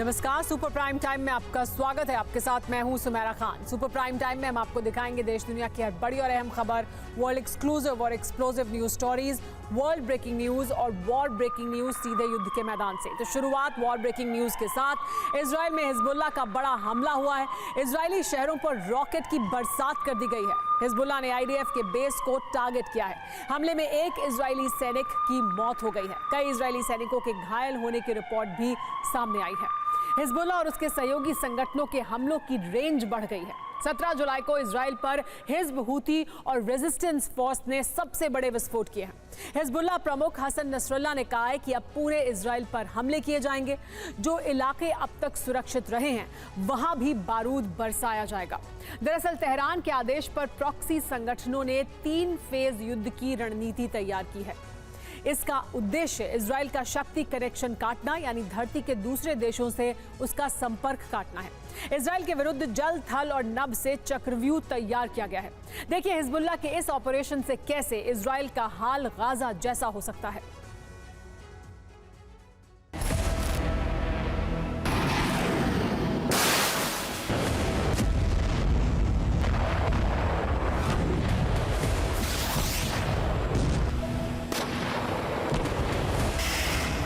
नमस्कार, super prime time में आपका स्वागत है। आपके साथ मैं हूं Sumera Khan. Super prime time में हम आपको दिखाएंगे देश दुनिया की हर बड़ी और अहम खबर, वर्ल्ड एक्सक्लूसिव और explosive news stories, world breaking news और वॉर ब्रेकिंग न्यूज सीधे युद्ध के मैदान से। तो शुरुआत वॉर ब्रेकिंग न्यूज के साथ। इजराइल में हिजबुल्लाह का बड़ा हमला हुआ है। इजरायली शहरों पर रॉकेट की बरसात कर दी गई है। हिजबुल्लाह ने आईडीएफ के बेस को टारगेट किया है। हमले में एक इजरायली सैनिक की मौत हो गई है। कई इजरायली सैनिकों के घायल होने की रिपोर्ट भी सामने आई है। हिजबुल्लाह और उसके सहयोगी संगठनों के हमलों की रेंज बढ़ गई है। 17 जुलाई को इजराइल पर हिजब, हूती और रेजिस्टेंस फोर्स ने सबसे बड़े विस्फोट किए हैं। हिजबुल्लाह प्रमुख हसन नसरल्लाह ने कहा है कि अब पूरे इजराइल पर हमले किए जाएंगे। जो इलाके अब तक सुरक्षित रहे हैं वहां भी बारूद बरसाया जाएगा। दरअसल तेहरान के आदेश पर प्रॉक्सी संगठनों ने 3 फेज युद्ध की रणनीति तैयार की है। इसका उद्देश्य इजराइल का शक्ति कनेक्शन काटना, यानी धरती के दूसरे देशों से उसका संपर्क काटना है। इजराइल के विरुद्ध जल, थल और नभ से चक्रव्यूह तैयार किया गया है। देखिए हिजबुल्लाह के इस ऑपरेशन से कैसे इजराइल का हाल गाजा जैसा हो सकता है।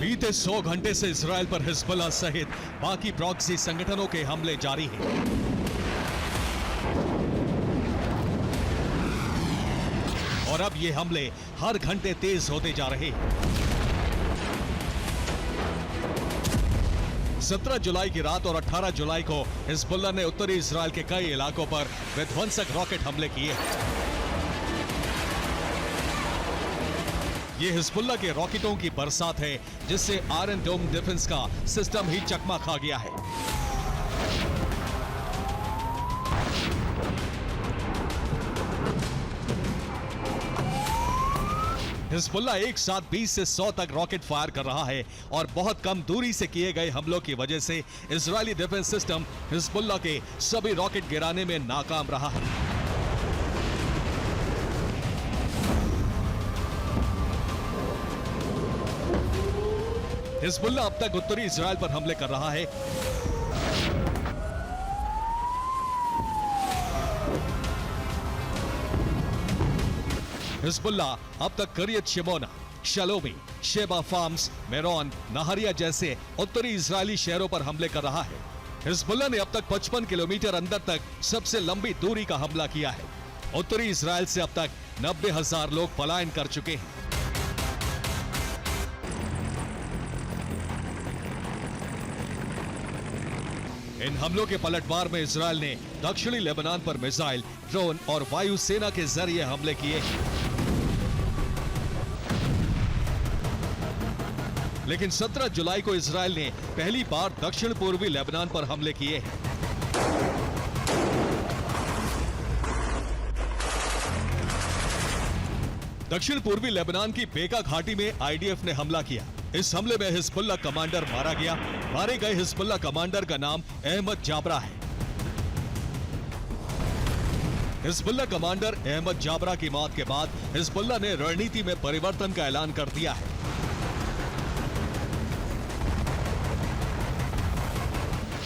बीते 100 घंटे से इजराइल पर हिजबुल्लाह सहित बाकी प्रॉक्सी संगठनों के हमले जारी हैं। और अब ये हमले हर घंटे तेज होते जा रहे हैं। 17 जुलाई की रात और 18 जुलाई को हिजबुल्लाह ने उत्तरी इजराइल के कई इलाकों पर विध्वंसक रॉकेट हमले किए हैं। ये हिजबुल्लाह के रॉकेटों की बरसात है, जिससे आयरन डोम डिफेंस का सिस्टम ही चकमा खा गया है। हिजबुल्लाह एक साथ 20 से 100 तक रॉकेट फायर कर रहा है और बहुत कम दूरी से किए गए हमलों की वजह से इजरायली डिफेंस सिस्टम हिजबुल्लाह के सभी रॉकेट गिराने में नाकाम रहा है। हिजबुल्लाह अब तक उत्तरी इजराइल पर हमले कर रहा है। हिजबुल्लाह अब तक करियत शिमोना, शलोमी, शेबा फार्म्स, मेरोन, नहरिया जैसे उत्तरी इजरायली शहरों पर हमले कर रहा है। हिजबुल्लाह ने अब तक 55 किलोमीटर अंदर तक सबसे लंबी दूरी का हमला किया है। उत्तरी इजराइल से अब तक 90,000 लोग पलायन कर चुके हैं। इन हमलों के पलटवार में इजराइल ने दक्षिणी लेबनान पर मिसाइल, ड्रोन और वायुसेना के जरिए हमले किए हैं। लेकिन 17 जुलाई को इजराइल ने पहली बार दक्षिण पूर्वी लेबनान पर हमले किए हैं। दक्षिण पूर्वी लेबनान की बेका घाटी में आईडीएफ ने हमला किया। इस हमले में हिजबुल्लाह कमांडर मारा गया। मारे गए हिजबुल्लाह कमांडर का नाम अहमद जाबरा है। हिजबुल्लाह कमांडर अहमद जाबरा की मौत के बाद हिजबुल्लाह ने रणनीति में परिवर्तन का ऐलान कर दिया है।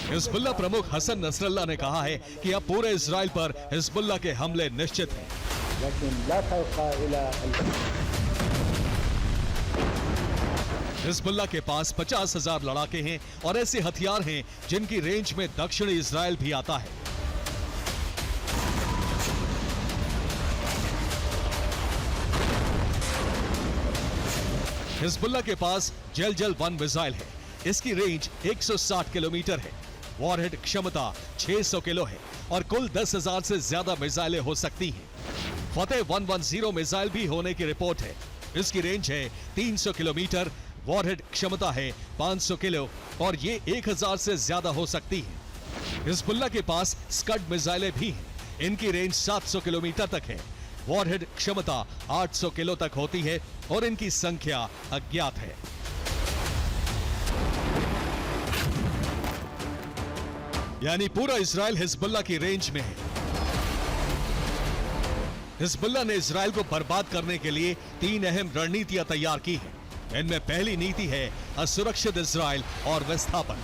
हिजबुल्लाह प्रमुख हसन नसरल्लाह ने कहा है कि अब पूरे इजराइल पर हिजबुल्लाह के हमले निश्चित हैं। हिजबुल्लाह के पास 50,000 लड़ाके हैं और ऐसे हथियार हैं जिनकी रेंज में दक्षिणी इजराइल भी आता है। हिजबुल्लाह के पास जल 1 मिसाइल है। इसकी रेंज 160 किलोमीटर है। वॉरहेड क्षमता 600 किलो है और कुल 10,000 से ज्यादा मिसाइलें हो सकती हैं। फतेह 110 मिसाइल भी होने की रिपोर्ट है। इसकी रेंज है 300 किलोमीटर, वॉरहेड क्षमता है 500 किलो और ये 1000 से ज्यादा हो सकती है। हिजबुल्लाह के पास स्कड मिसाइलें भी हैं। इनकी रेंज 700 किलोमीटर तक है। वॉरहेड क्षमता 800 किलो तक होती है और इनकी संख्या अज्ञात है। यानी पूरा इजराइल हिजबुल्लाह की रेंज में है। हिजबुल्लाह ने इजराइल को बर्बाद करने के लिए 3 अहम रणनीतियां तैयार की हैं। इनमें पहली नीति है असुरक्षित इजराइल और विस्थापन।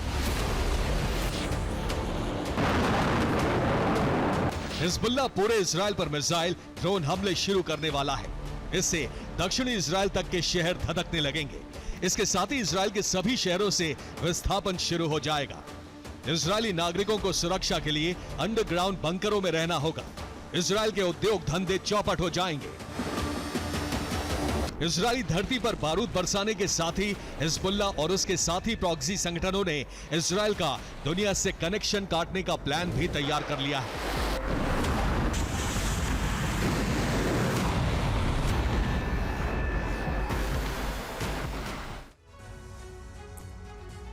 हिजबुल्लाह पूरे इजराइल पर मिसाइल, ड्रोन हमले शुरू करने वाला है। इससे दक्षिणी इजराइल तक के शहर धधकने लगेंगे। इसके साथ ही इजराइल के सभी शहरों से विस्थापन शुरू हो जाएगा। इजरायली नागरिकों को सुरक्षा के लिए अंडरग्राउंड बंकरों में रहना होगा। इजराइल के उद्योग धंधे चौपट हो जाएंगे। इजरायली धरती पर बारूद बरसाने के साथ ही हिजबुल्लाह और उसके साथी प्रॉक्सी संगठनों ने इजराइल का दुनिया से कनेक्शन काटने का प्लान भी तैयार कर लिया है।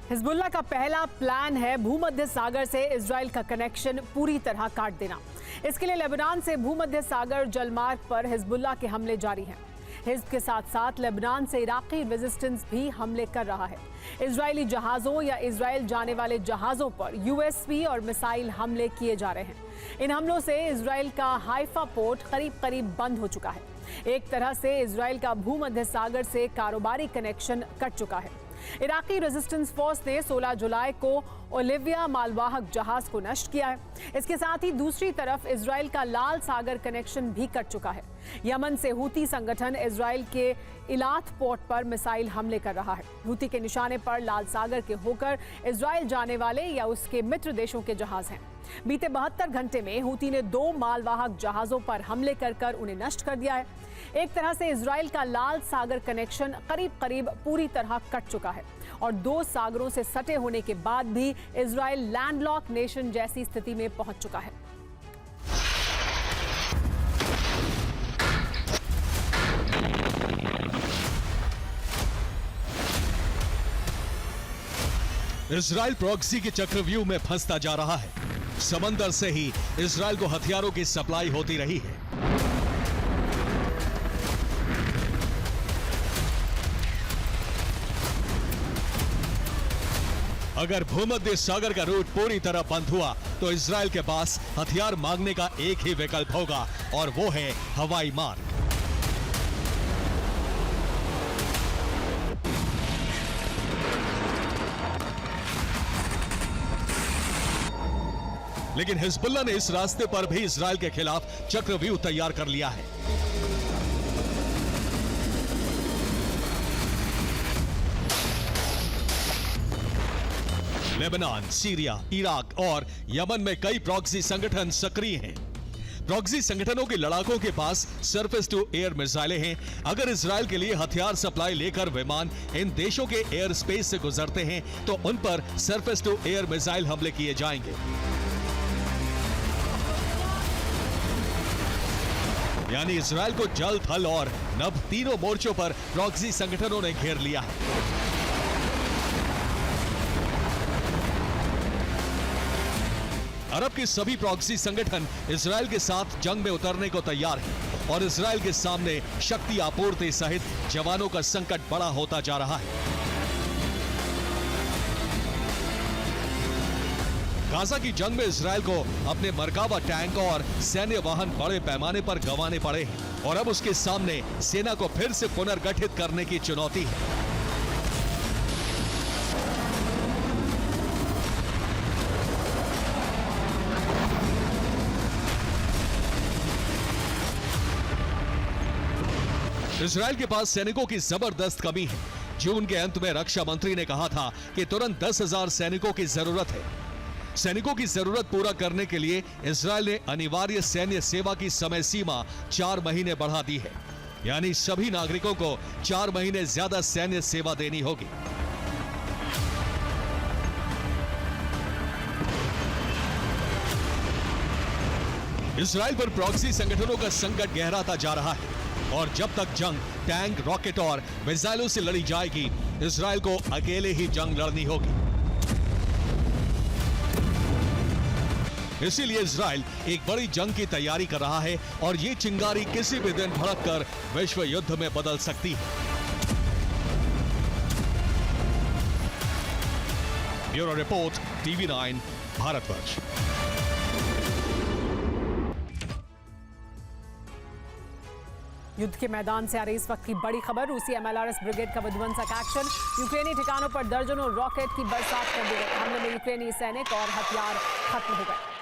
हिजबुल्लाह का पहला प्लान है भूमध्य सागर से इजराइल का कनेक्शन पूरी तरह काट देना। इसके लिए लेबनान से भूमध्य सागर जलमार्ग पर हिजबुल्लाह के हमले जारी हैं। हिजब के साथ साथ लेबनान से इराकी रेजिस्टेंस भी हमले कर रहा है। इजरायली जहाजों या इजराइल जाने वाले जहाजों पर यूएसपी और मिसाइल हमले किए जा रहे हैं। इन हमलों से इजराइल का हाइफा पोर्ट करीब करीब बंद हो चुका है। एक तरह से इजराइल का भूमध्य सागर से कारोबारी कनेक्शन कट चुका है। इराकी रेजिस्टेंस फोर्स ने 16 जुलाई को ओलिविया मालवाहक जहाज को नष्ट किया है। इसके साथ ही दूसरी तरफ इजराइल का लाल सागर कनेक्शन भी कट चुका है। यमन से हूती संगठन इजराइल के इलात पोर्ट पर मिसाइल हमले कर रहा है। हूती के निशाने पर लाल सागर के होकर इजराइल जाने वाले या उसके मित्र देशों के जहाज हैं। बीते 72 घंटे में हूती ने 2 मालवाहक जहाजों पर हमले कर उन्हें नष्ट कर दिया है। एक तरह से इजराइल का लाल सागर कनेक्शन करीब करीब पूरी तरह कट चुका है और 2 सागरों से सटे होने के बाद भी इजराइल लैंडलॉक नेशन जैसी स्थिति में पहुंच चुका है। इजराइल प्रॉक्सी के चक्रव्यूह में फंसता जा रहा है। समंदर से ही इजराइल को हथियारों की सप्लाई होती रही है। अगर भूमध्य सागर का रूट पूरी तरह बंद हुआ तो इजराइल के पास हथियार मांगने का एक ही विकल्प होगा और वो है हवाई मार्ग। लेकिन हिजबुल्लाह ने इस रास्ते पर भी इजराइल के खिलाफ चक्रव्यूह तैयार कर लिया है। लेबनान, सीरिया, इराक और यमन में कई प्रॉक्सी संगठन सक्रिय हैं। प्रॉक्सी संगठनों के लड़ाकों के पास सरफेस टू एयर मिसाइलें हैं। अगर इजराइल के लिए हथियार सप्लाई लेकर विमान इन देशों के एयर स्पेस से गुजरते हैं तो उन पर सरफेस टू एयर मिसाइल हमले किए जाएंगे। यानी इजराइल को जल, थल और नभ तीनों मोर्चों पर प्रॉक्सी संगठनों ने घेर लिया है। अरब के सभी प्रॉक्सी संगठन इजराइल के साथ जंग में उतरने को तैयार हैं और इजराइल के सामने शक्ति आपूर्ति सहित जवानों का संकट बड़ा होता जा रहा है। गाजा की जंग में इजराइल को अपने मरकाबा टैंक और सैन्य वाहन बड़े पैमाने पर गंवाने पड़े हैं और अब उसके सामने सेना को फिर से पुनर्गठित करने की चुनौती है। इजराइल के पास सैनिकों की जबरदस्त कमी है। जून के अंत में रक्षा मंत्री ने कहा था कि तुरंत 10,000 सैनिकों की जरूरत है। सैनिकों की जरूरत पूरा करने के लिए इजराइल ने अनिवार्य सैन्य सेवा की समय सीमा 4 महीने बढ़ा दी है। यानी सभी नागरिकों को 4 महीने ज्यादा सैन्य सेवा देनी होगी। इजराइल पर प्रॉक्सी संगठनों का संकट गहराता जा रहा है और जब तक जंग टैंक, रॉकेट और मिसाइलों से लड़ी जाएगी, इजराइल को अकेले ही जंग लड़नी होगी। इसीलिए इजराइल एक बड़ी जंग की तैयारी कर रहा है और ये चिंगारी किसी भी दिन भड़ककर विश्व युद्ध में बदल सकती है। Bureau report, TV9 Bharatvarsh. युद्ध के मैदान से आ रही इस वक्त की बड़ी खबर, रूसी MLRS ब्रिगेड का विध्वंसक एक्शन। यूक्रेनी ठिकानों पर दर्जनों रॉकेट की बरसात कर दी गई। हमले में यूक्रेनी सैनिक और हथियार खत्म हो गए।